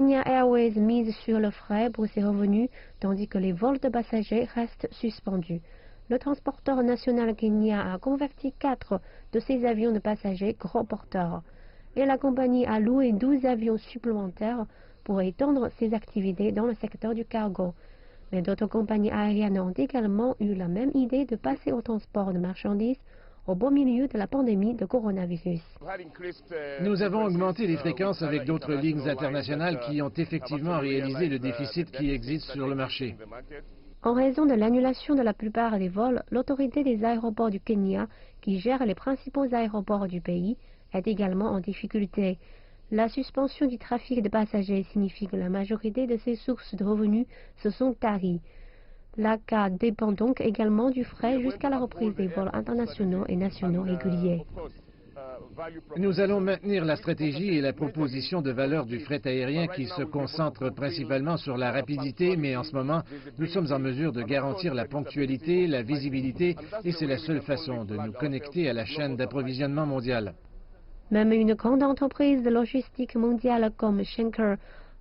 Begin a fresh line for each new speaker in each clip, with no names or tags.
Kenya Airways mise sur le fret pour ses revenus, tandis que les vols de passagers restent suspendus. Le transporteur national Kenya a converti 4 de ses avions de passagers gros porteurs. Et la compagnie a loué 12 avions supplémentaires pour étendre ses activités dans le secteur du cargo. Mais d'autres compagnies aériennes ont également eu la même idée de passer au transport de marchandises au beau milieu de la pandémie de coronavirus.
Nous avons augmenté les fréquences avec d'autres lignes internationales qui ont effectivement réalisé le déficit qui existe sur le marché.
En raison de l'annulation de la plupart des vols, l'autorité des aéroports du Kenya, qui gère les principaux aéroports du pays, est également en difficulté. La suspension du trafic de passagers signifie que la majorité de ses sources de revenus se sont taries. L'ACA dépend donc également du fret jusqu'à la reprise des vols internationaux et nationaux réguliers.
Nous allons maintenir la stratégie et la proposition de valeur du fret aérien qui se concentre principalement sur la rapidité, mais en ce moment, nous sommes en mesure de garantir la ponctualité, la visibilité, et c'est la seule façon de nous connecter à la chaîne d'approvisionnement mondiale.
Même une grande entreprise de logistique mondiale comme Schenker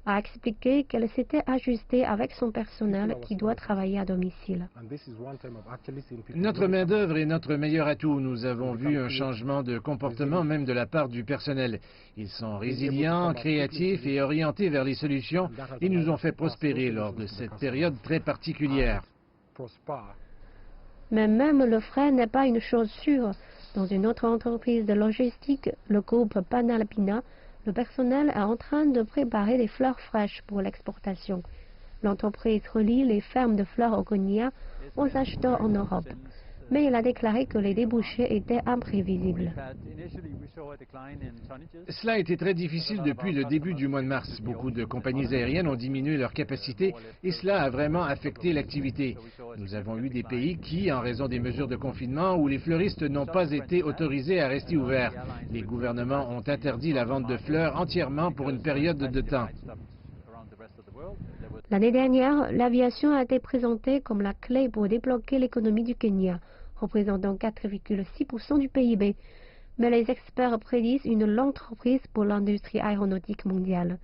a expliqué qu'elle s'était ajustée avec son personnel qui doit travailler à domicile.
Notre main-d'œuvre est notre meilleur atout. Nous avons vu un changement de comportement même de la part du personnel. Ils sont résilients, créatifs et orientés vers les solutions et nous ont fait prospérer lors de cette période très particulière.
Mais même le fret n'est pas une chose sûre. Dans une autre entreprise de logistique, le groupe Panalpina, le personnel est en train de préparer des fleurs fraîches pour l'exportation. L'entreprise relie les fermes de fleurs au Kenya aux acheteurs en Europe. Mais il a déclaré que les débouchés étaient imprévisibles.
Cela a été très difficile depuis le début du mois de mars. Beaucoup de compagnies aériennes ont diminué leur capacité et cela a vraiment affecté l'activité. Nous avons eu des pays qui, en raison des mesures de confinement, où les fleuristes n'ont pas été autorisés à rester ouverts. Les gouvernements ont interdit la vente de fleurs entièrement pour une période de temps.
L'année dernière, l'aviation a été présentée comme la clé pour débloquer l'économie du Kenya, représentant 4,6% du PIB. Mais les experts prédisent une lente reprise pour l'industrie aéronautique mondiale.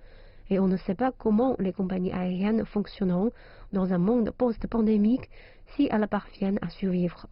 Et on ne sait pas comment les compagnies aériennes fonctionneront dans un monde post-pandémique si elles parviennent à survivre.